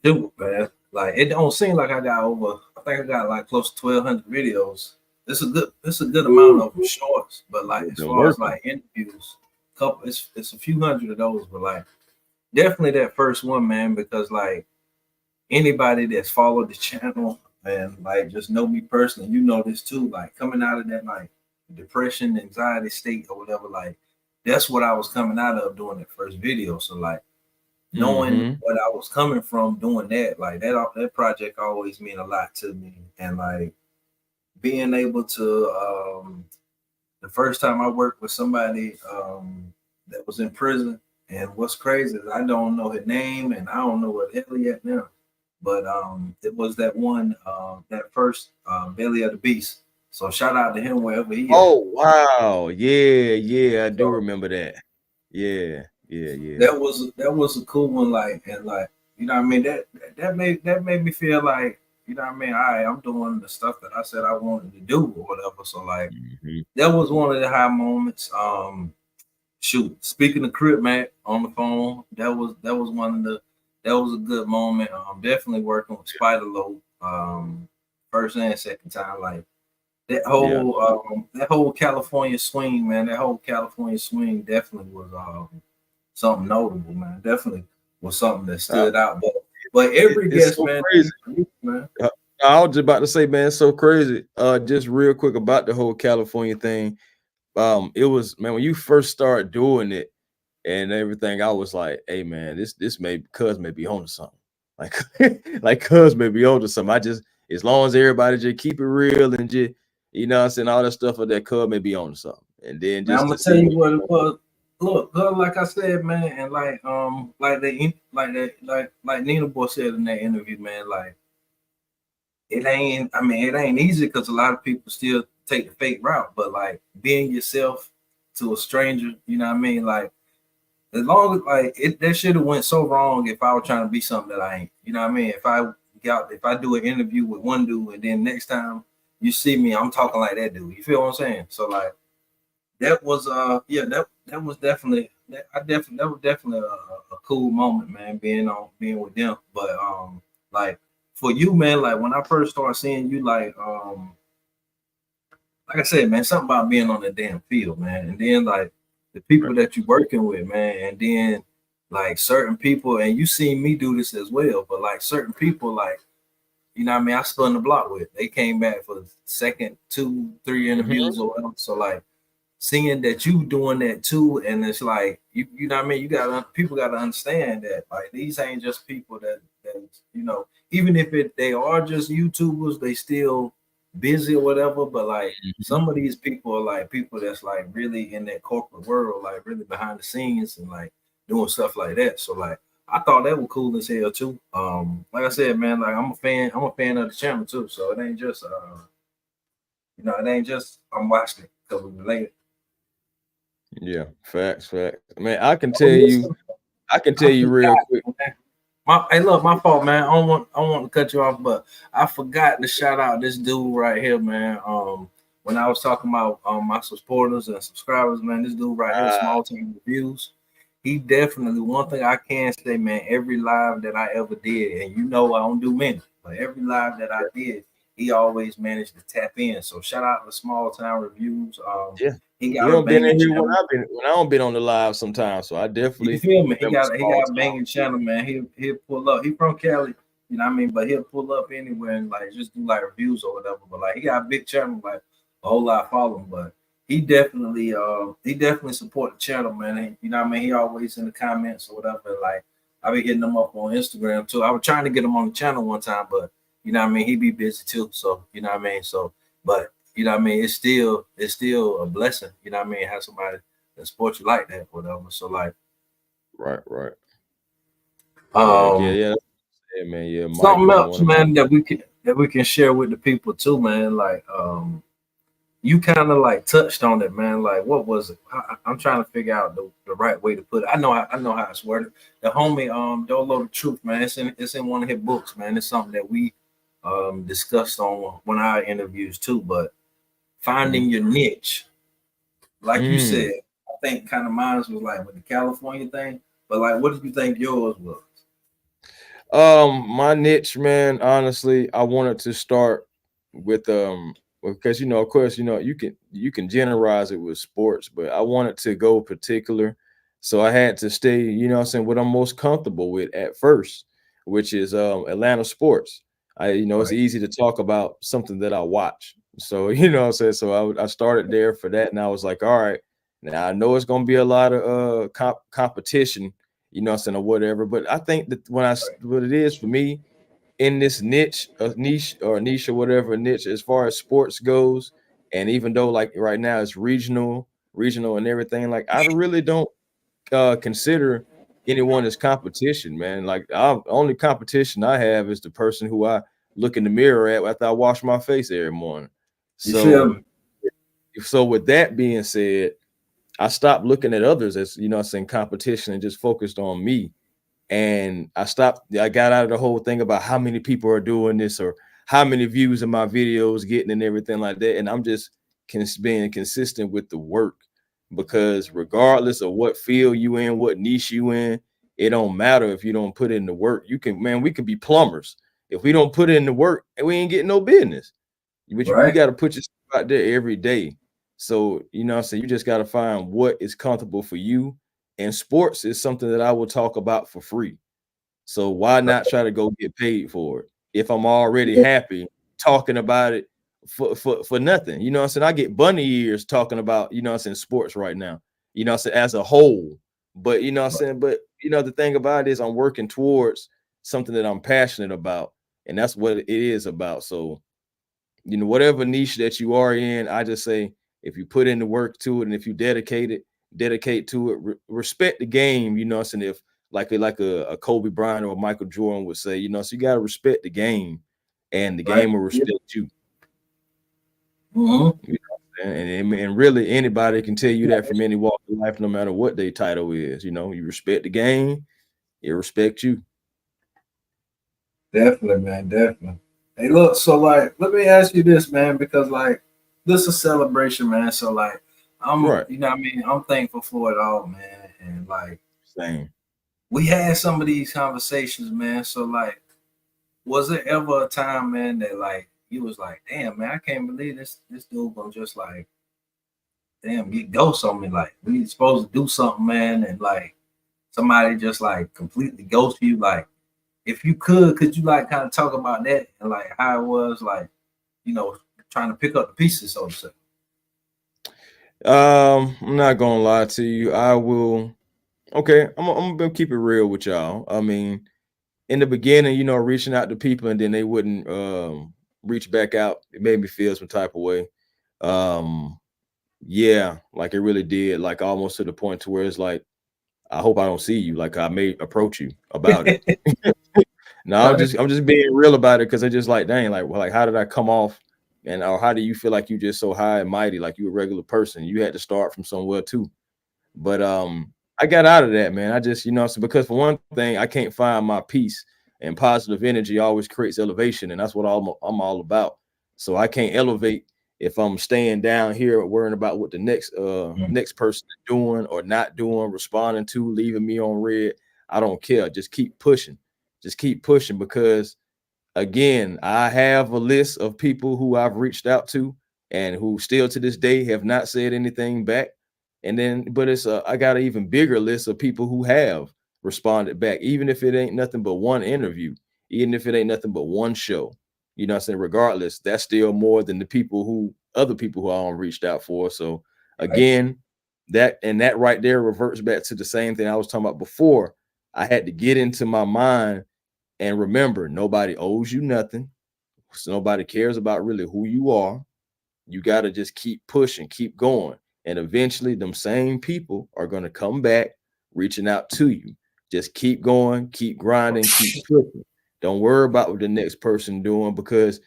Dude, man, like it don't seem like I got over. I think I got like close to 1,200 videos. It's a good amount of them shorts, but like as far as like interviews, it's a few hundred of those. But like definitely that first one, man, because like anybody that's followed the channel and like just know me personally, you know this too. Like coming out of that like depression, anxiety state or whatever, like that's what I was coming out of doing that first video. So like knowing what I was coming from doing that, like that project always mean a lot to me. And like being able to the first time I worked with somebody that was in prison, and what's crazy is I don't know his name and I don't know what the hell he at now. But it was that one that first Belly of the Beast. So shout out to him wherever he is. Oh wow, yeah, I do remember that. Yeah. That was a cool one, like, and like, you know what I mean? That made me feel like, you know what I mean? I'm doing the stuff that I said I wanted to do or whatever. So like that was one of the high moments. Shoot, speaking of Crip Mac on the phone, that was a good moment. Definitely working with Spider Low, first and second time, like that whole California swing, man. That whole California swing definitely was something notable, man. Definitely was something that stood out. But every guest, so man, crazy. Man. I was just about to say, man, it's so crazy. Just real quick about the whole California thing. It was, man, when you first started doing it and everything, I was like, hey man, this may Cuz may be on to something. Like Cuz may be on to something. I just, as long as everybody just keep it real and just, you know what I'm saying, all that stuff of that Cuz may be on to something. And then just I'm gonna tell you what it was. Look, like I said, man, and like Nina Boy said in that interview, man, like it ain't easy because a lot of people still take the fake route, but like being yourself to a stranger, you know what I mean? Like as long as like that should have went so wrong if I was trying to be something that I ain't, you know what I mean? If I do an interview with one dude and then next time you see me, I'm talking like that dude. You feel what I'm saying? So like that was that was definitely a cool moment, man, being with them. But like for you, man, like when I first started seeing you, like I said, man, something about being on the damn field, man. And then like the people that you're working with, man, and then like certain people, and you seen me do this as well, but like certain people, like, you know what I mean, I spun the block with. They came back for the second 2-3 interviews or whatever. So like seeing that you doing that too, and it's like you know what I mean, people gotta understand that like these ain't just people that you know, even if they are just YouTubers, they still busy or whatever, but like some of these people are like people that's like really in that corporate world, like really behind the scenes and like doing stuff like that. So like I thought that was cool as hell too. Like I said, man, like I'm a fan of the channel too. So it ain't just you know, it ain't just I'm watching it because we related. Yeah, facts. Man, I can tell you real quick. Hey, look, my fault, man. I don't want to cut you off, but I forgot to shout out this dude right here, man. When I was talking about my supporters and subscribers, man, this dude right here, Small Time Reviews. He definitely, one thing I can say, man, every live that I ever did, and you know I don't do many, but every live that I did, he always managed to tap in. So shout out to Small Time Reviews. Yeah. He been in here when I don't been on the live sometimes, so I definitely, you feel me? He got a banging channel, man. He'll pull up. He from Cali, you know what I mean? But he'll pull up anywhere and like just do like reviews or whatever. But like he got a big channel, like a whole lot of following. But he definitely support the channel, man. And, you know what I mean? He always in the comments or whatever. Like I be hitting him up on Instagram too. I was trying to get him on the channel one time, but you know what I mean? He be busy too. So you know what I mean? So but you know what I mean? It's still a blessing, you know what I mean? Have somebody that supports you like that, whatever. So like, right. Yeah, man. Yeah, something else, man, that we can share with the people too, man. Like, you kind of like touched on it, man. Like, what was it? I'm trying to figure out the right way to put it. I know how it's worded. The homie, Dolo the Truth, man. It's in one of his books, man. It's something that we discussed on one of our interviews too, but finding your niche, like you said, I think kind of mine was like with the California thing. But like, what did you think yours was? My niche, man, honestly, I wanted to start with because of course, you can generalize it with sports, but I wanted to go particular. So I had to stay, what I'm most comfortable with at first, which is Atlanta sports. It's Right. easy to talk about something that I watch. So, so I started there for that, and I was like, all right, now I know it's gonna be a lot of competition, or whatever. But I think that what it is for me in this niche or whatever niche as far as sports goes, and even though like right now it's regional and everything, like I really don't consider anyone as competition, man. Like only competition I have is the person who I look in the mirror at after I wash my face every morning. You feel So me? with that being said, I stopped looking at others as saying competition and just focused on me. And I got out of the whole thing about how many people are doing this or how many views of my videos getting and everything like that. And I'm just being consistent with the work, because regardless of what field you in, what niche you in, it don't matter if you don't put in the work. We could be plumbers. If we don't put in the work, we ain't getting no business. But you Right. got to put yourself out there every day. So, you just got to find what is comfortable for you. And sports is something that I will talk about for free. So why not try to go get paid for it if I'm already happy talking about it for nothing? I get bunny ears talking about, sports right now, as a whole. But the thing about it is I'm working towards something that I'm passionate about, and that's what it is about. So whatever niche that you are in, I just say if you put in the work to it and if you dedicate to it, respect the game, if like a Kobe Bryant or a Michael Jordan would say, so you got to respect the game, and the Right. game will Yeah. respect you. Mm-hmm. And really anybody can tell you that from any walk of life, no matter what their title is. You respect the game, it respect you. Definitely, man. Definitely. Hey, look. So, like, let me ask you this, man, because like, this is a celebration, man. So, like, Right. you know, what I mean, I'm thankful for it all, man. And like, Same. we had some of these conversations, man. So, like, was there ever a time, man, that like you was like, damn, man, I can't believe this dude gonna just like, damn, get ghosts on me. Like, we supposed to do something, man, and like somebody just like completely ghost you. Like, if you could you like kind of talk about that and like how it was like, you know, trying to pick up the pieces, so to say. I'm not gonna lie to you. I will. Okay, I'm gonna keep it real with y'all. I mean, in the beginning, reaching out to people and then they wouldn't reach back out, it made me feel some type of way. Um, yeah, like it really did, like almost to the point to where it's like, I hope I don't see you. Like I may approach you about it. No, I'm Right. just being real about it because I just like, dang, like, well, like how did I come off? And or how do you feel like you just so high and mighty, like you a regular person? You had to start from somewhere too. But I got out of that, man. I just, so because for one thing, I can't find my peace, and positive energy always creates elevation, and that's what I'm all about. So I can't elevate if I'm staying down here worrying about what the next person is doing or not doing, responding to, leaving me on red. I don't care. Just keep pushing. Just keep pushing, because again, I have a list of people who I've reached out to and who still to this day have not said anything back. And then, but I got an even bigger list of people who have responded back, even if it ain't nothing but one interview, even if it ain't nothing but one show. I'm saying? Regardless, that's still more than other people who I don't reached out for. So Right. again, that right there reverts back to the same thing I was talking about before. I had to get into my mind and remember, nobody owes you nothing. So nobody cares about really who you are. You got to just keep pushing, keep going. And eventually, them same people are going to come back reaching out to you. Just keep going, keep grinding, keep pushing. Don't worry about what the next person doing, because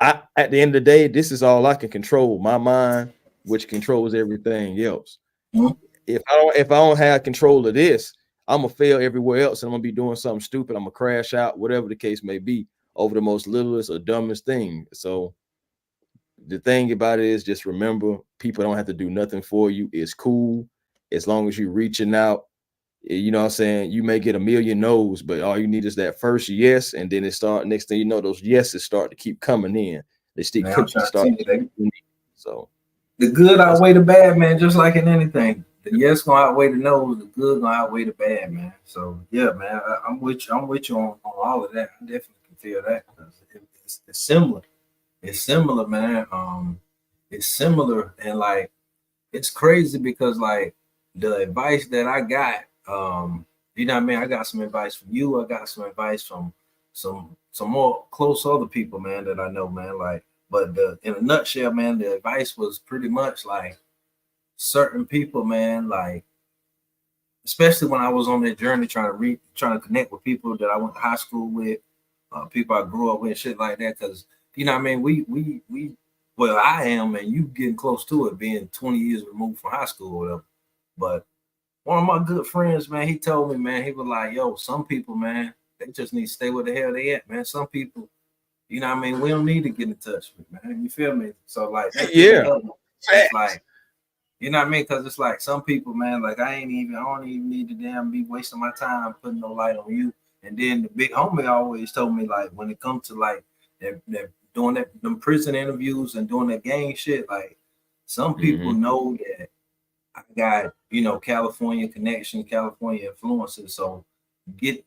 at the end of the day, this is all I can control, my mind, which controls everything else. Mhm. If I don't have control of this, I'm gonna fail everywhere else, and I'm gonna be doing something stupid. I'm gonna crash out, whatever the case may be, over the most littlest or dumbest thing. So the thing about it is, just remember, people don't have to do nothing for you. It's cool. as long as you're reaching out, you know what I'm saying, you may get a million no's, but all you need is that first yes, and then next thing you know, those yeses start to keep coming in. They Man, I'm trying to tell you that so the good outweigh the bad, man, just like in anything. The yes gonna outweigh the no's, the good gonna outweigh the bad, man. So yeah, man, I'm with you on all of that. I definitely can feel that because it's similar. It's similar, man. It's similar, and like it's crazy because like the advice that I got, you know what I mean? I got some advice from you. I got some advice from some more close other people, man, that I know, man. Like, but in a nutshell, man, the advice was pretty much like certain people, man, like especially when I was on that journey trying to connect with people that I went to high school with, people I grew up with, shit like that. Because you know what I mean, we well, I am, and you getting close to it, being 20 years removed from high school or whatever. But one of my good friends, man, he told me, man, he was like, yo, some people, man, they just need to stay where the hell they at, man. Some people, you know what I mean, we don't need to get in touch with, man. You feel me? So like, yeah, it's like, you know what I mean? Because it's like some people, man, like I don't even need to damn be wasting my time putting no light on you. And then the big homie always told me, like, when it comes to like they're doing them prison interviews and doing that gang shit, like some people know that I got, you know, California connection, California influences. So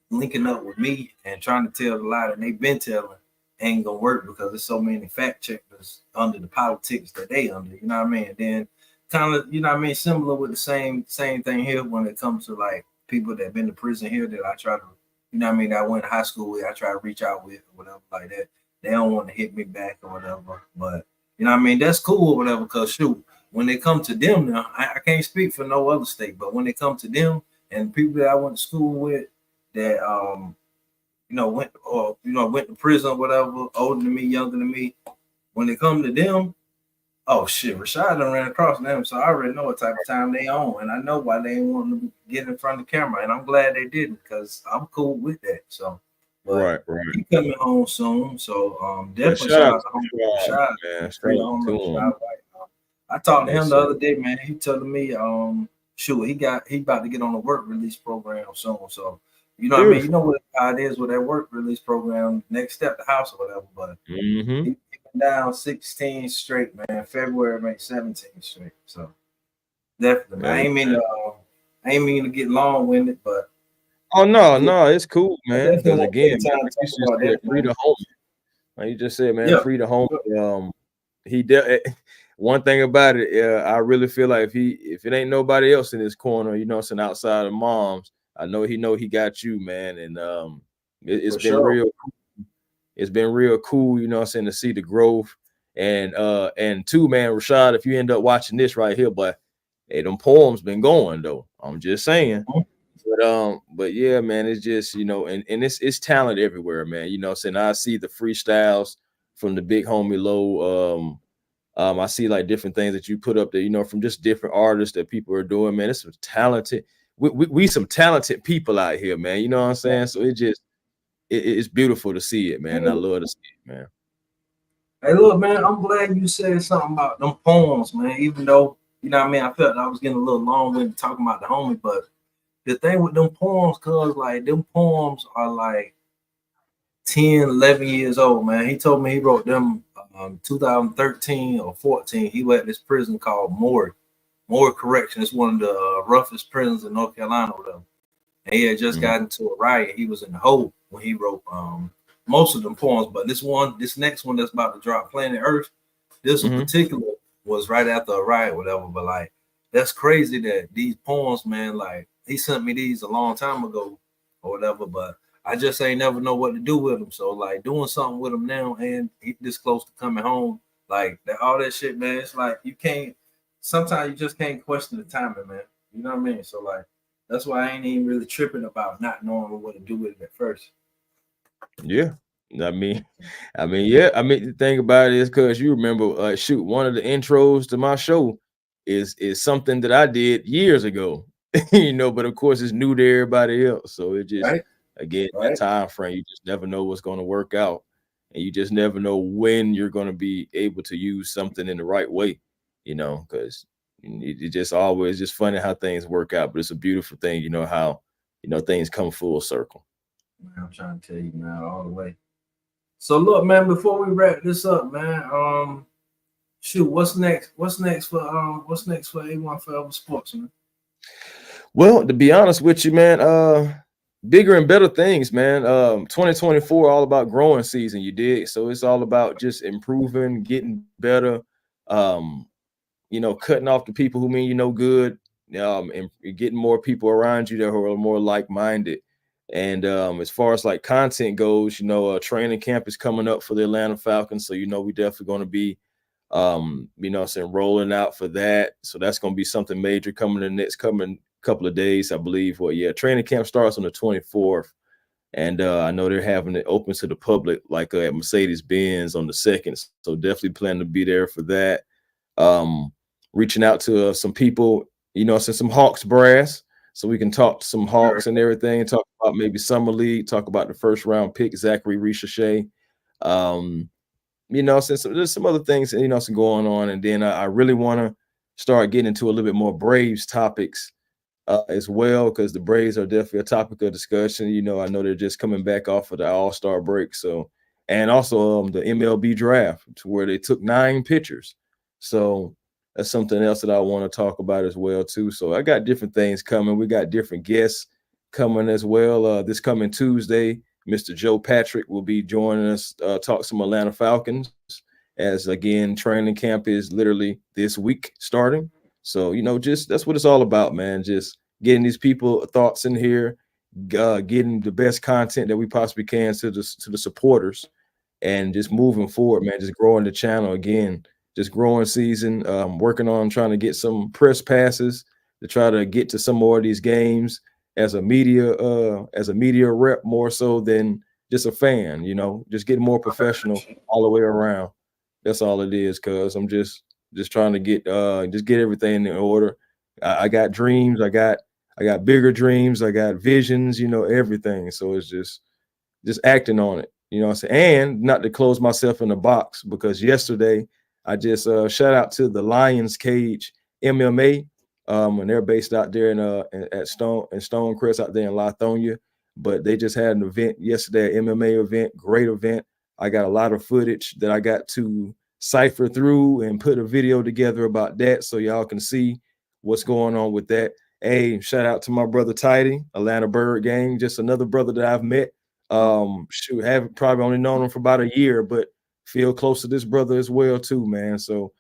linking up with me and trying to tell the lie that they've been telling ain't gonna work because there's so many fact checkers under the politics that they under, you know what I mean? And then kind of, you know what I mean, similar with the same thing here when it comes to like people that been to prison here that I try to, you know what I mean, that I went to high school with, I try to reach out with or whatever like that. They don't want to hit me back or whatever. But you know what I mean, that's cool or whatever, because shoot, when they come to them now, I can't speak for no other state, but when they come to them and people that I went to school with that you know went to prison or whatever, older than me, younger than me, when they come to them, oh shit, Rashad done ran across them, so I already know what type of time they on, and I know why they ain't want to get in front of the camera, and I'm glad they didn't because I'm cool with that. So, but right. he coming home soon, so definitely Shout shout out out to to Rashad, man. free Shout out home to Rashad. him. I talked to Yes, him the sir. other day, man. He telling me, shoot, he about to get on the work release program soon. So, you know what I mean? You know what it is with that work release program, next step the house or whatever. But he been down 16 straight, man. February makes 17 straight. So definitely, man. I ain't mean to get long winded, but oh no, it's cool, I man. definitely Because want to again, take time like to you talk just about said, that, free man. to home. Like you just said, man, Yeah. free to home. He did one thing about it. I really feel like if it ain't nobody else in his corner, you know, something outside of moms, I know he got you, man. And it's For been sure. real. It's been real cool, you know what I'm saying, to see the growth. And two, man, Rashad, if you end up watching this right here, but hey, them poems been going though. I'm just saying. But yeah, man, it's just, you know, and it's talent everywhere, man. You know what I'm saying? I see the freestyles from the big homie Low. I see like different things that you put up there, you know, from just different artists that people are doing, man. It's some talented, we some talented people out here, man. You know what I'm saying? So it's beautiful to see it, man. I love to see it, man. Hey, look, man, I'm glad you said something about them poems, man. Even though, you know what I mean, I felt I was getting a little long winded talking about the homie, but the thing with them poems, cuz like them poems are like 10, 11 years old, man. He told me he wrote them 2013 or 14. He went to this prison called Moore Correction. It's one of the roughest prisons in North Carolina or whatever. And he had just gotten into a riot. He was in the hole when he wrote most of them poems. But this next one that's about to drop, Planet Earth, this in particular was right after a riot, whatever. But like, that's crazy that these poems, man, like he sent me these a long time ago or whatever. But I just ain't never know what to do with them. So like doing something with them now, and he this close to coming home, like that, all that shit, man. It's like you can't. Sometimes you just can't question the timing, man. You know what I mean? So like. That's why I ain't even really tripping about not knowing what to do with it at first. Yeah. I mean, yeah. I mean, the thing about it is because you remember, shoot, one of the intros to my show is something that I did years ago, you know, but of course it's new to everybody else. So it just again that time frame, you just never know what's going to work out. And you just never know when you're going to be able to use something in the right way, you know, because It just always just funny how things work out, but it's a beautiful thing, you know, how things come full circle. Man, I'm trying to tell you, man, all the way. So look, man, before we wrap this up, man, shoot, what's next? What's next for A1 Forever Sports, man? Well, to be honest with you, man, bigger and better things, man. 2024 all about growing season, you did. So it's all about just improving, getting better, cutting off the people who mean you no good, and getting more people around you that are more like-minded. And as far as like content goes, training camp is coming up for the Atlanta Falcons. So, we definitely going to be, rolling out for that. So that's going to be something major coming in the next coming couple of days, I believe. Well, yeah, training camp starts on the 24th. And I know they're having it open to the public, like at Mercedes-Benz on the 2nd. So definitely plan to be there for that. Reaching out to some people, some Hawks brass, so we can talk to some Hawks and everything, talk about maybe Summer League, talk about the first round pick, Zachary Ricochet. Since there's some other things, some going on. And then I really want to start getting into a little bit more Braves topics as well, because the Braves are definitely a topic of discussion. I know they're just coming back off of the All-Star break. So, and also the MLB draft, to where they took 9 pitchers. So that's something else that I want to talk about as well, too. So I got different things coming. We got different guests coming as well. This coming Tuesday, Mr. Joe Patrick will be joining us, talk some Atlanta Falcons, as, again, training camp is literally this week starting. So, just that's what it's all about, man. Just getting these people thoughts in here, getting the best content that we possibly can to the supporters, and just moving forward, man. Just growing the channel again. Just growing season, working on trying to get some press passes to try to get to some more of these games as a media rep, more so than just a fan, just getting more professional all the way around. That's all it is, cuz I'm just trying to get everything in order. I got dreams, I got bigger dreams, I got visions, everything. So it's just acting on it, and not to close myself in a box, because yesterday I just shout out to the Lions Cage MMA, and they're based out there at Stonecrest out there in Lithonia. But they just had an event yesterday, an MMA event, great event. I got a lot of footage that I got to cipher through and put a video together about that, so y'all can see what's going on with that. Hey, shout out to my brother Tidy, Atlanta Bird Gang, just another brother that I've met. Have probably only known him for about a year, but feel close to this brother as well too, man. So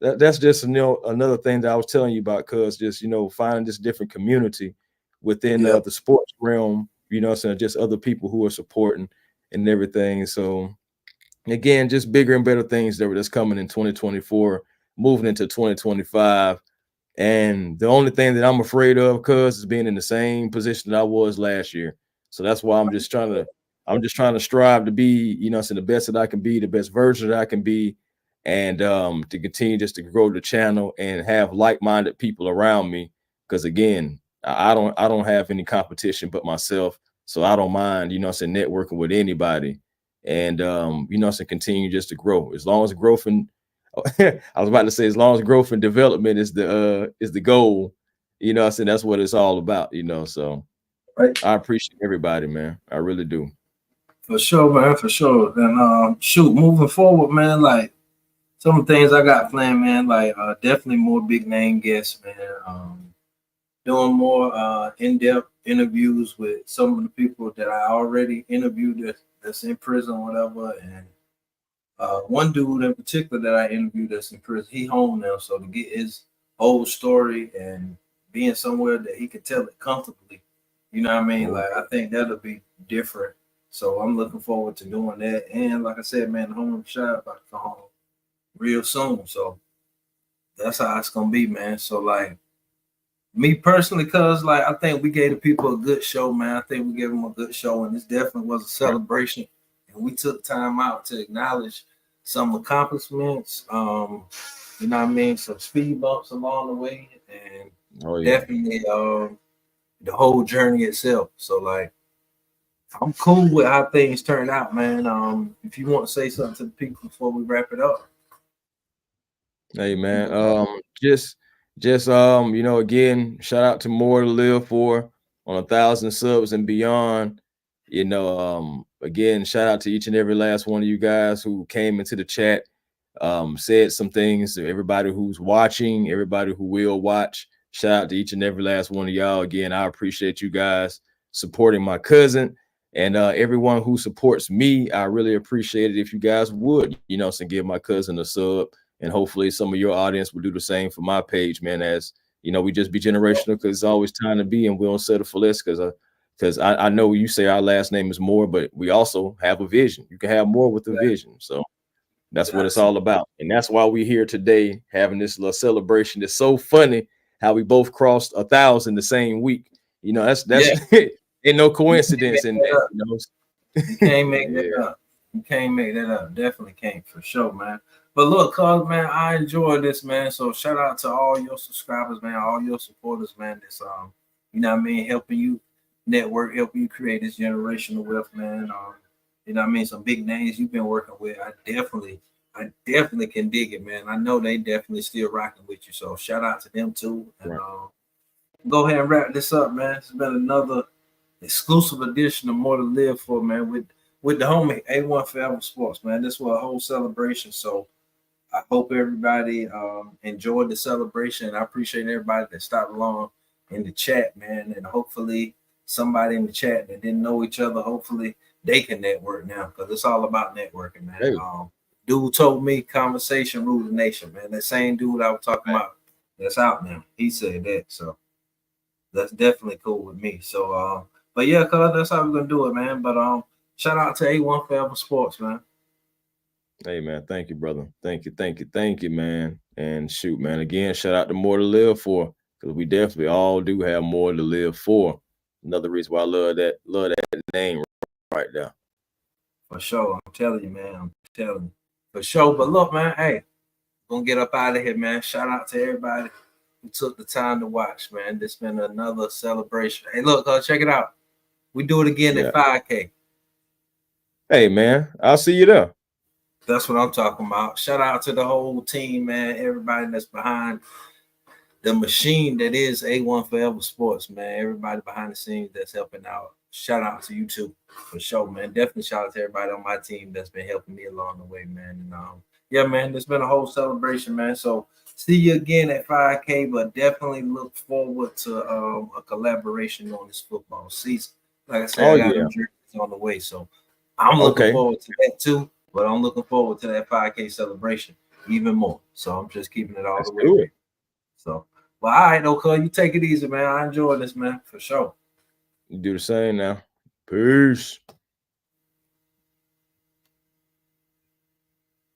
that's just another thing that I was telling you about, cuz just finding this different community within the sports realm, so just other people who are supporting and everything. So again, just bigger and better things that's coming in 2024, moving into 2025. And the only thing that I'm afraid of, cuz, is being in the same position that I was last year. So that's why I'm just trying to strive to be, the best that I can be, the best version that I can be, and to continue just to grow the channel and have like-minded people around me. Because again, I don't have any competition but myself, so I don't mind, networking with anybody, and continue just to grow. As long as growth and I was about to say, as long as growth and development is the goal, that's what it's all about, So right. I appreciate everybody, man. I really do. For sure, man. For sure. And moving forward, man, like some of the things I got planned, man, like definitely more big name guests, man. Doing more in-depth interviews with some of the people that I already interviewed that's in prison, whatever. And one dude in particular that I interviewed that's in prison, he home now, so to get his whole story and being somewhere that he could tell it comfortably, you know what I mean? Like, I think that'll be different. So I'm looking forward to doing that. And like I said, man, the home shot about to come home real soon. So that's how it's gonna be, man. So like me personally, cuz like I think we gave the people a good show, man. I think we gave them a good show, and this definitely was a celebration. And we took time out to acknowledge some accomplishments, you know what I mean, some speed bumps along the way, and definitely the whole journey itself. So like I'm cool with how things turned out, man. If you want to say something to the people before we wrap it up. Hey man, just just you know, again, shout out to More to Live For on 1,000 subs and beyond. You know, again, shout out to each and every last one of you guys who came into the chat, said some things to everybody who's watching, everybody who will watch. Shout out to each and every last one of y'all. Again, I appreciate you guys supporting my cousin and everyone who supports me. I really appreciate it if you guys would, you know, so give my cousin a sub. And hopefully some of your audience will do the same for my page, man, as you know, we just be generational because it's always time to be and we don't settle for less because I know you say our last name is More, but we also have a vision. You can have more with a vision. So that's what it's all about. And that's why we're here today having this little celebration. It's so funny how we both crossed 1,000 the same week. You know, that's ain't no coincidence in that. You know? You can't make that up. You can't make that up. Definitely can't, for sure, man. But look, cuz, man, I enjoy this, man. So shout out to all your subscribers, man, all your supporters, man. That's you know what I mean, helping you network, helping you create this generational wealth, man. You know what I mean? Some big names you've been working with. I definitely can dig it, man. I know they definitely still rocking with you. So shout out to them too. And go ahead and wrap this up, man. It's been another exclusive edition of More to Live For, man, with the homie A1 Forever Sports, man. This was a whole celebration. So I hope everybody enjoyed the celebration. I appreciate everybody that stopped along in the chat, man. And hopefully somebody in the chat that didn't know each other, hopefully they can network now because it's all about networking, man. Hey. Dude told me conversation rule the nation, man. That same dude I was talking about that's out now. He said that. So that's definitely cool with me. So but yeah, cuz that's how we're gonna do it, man. But shout out to A1 Forever Sports, man. Hey man, thank you, brother. Thank you, man. And shoot, man. Again, shout out to More to Live For, because we definitely all do have more to live for. Another reason why I love that name right there. For sure. I'm telling you, man. I'm telling you. For sure. But look, man, hey, gonna get up out of here, man. Shout out to everybody who took the time to watch, man. This been another celebration. Hey, look, check it out. We do it again at 5K. Hey, man, I'll see you there. That's what I'm talking about. Shout out to the whole team, man. Everybody that's behind the machine that is A1 Forever Sports, man. Everybody behind the scenes that's helping out. Shout out to you too, for sure, man. Definitely shout out to everybody on my team that's been helping me along the way, man. And yeah, man, it's been a whole celebration, man. So see you again at 5K, but definitely look forward to a collaboration on this football season. Like I said, I got them jerseys on the way, so I'm looking forward to that too. But I'm looking forward to that 5K celebration even more. So I'm just keeping it all the way. So, well, all right, okay, you take it easy, man. I enjoy this, man, for sure. You do the same now. Peace.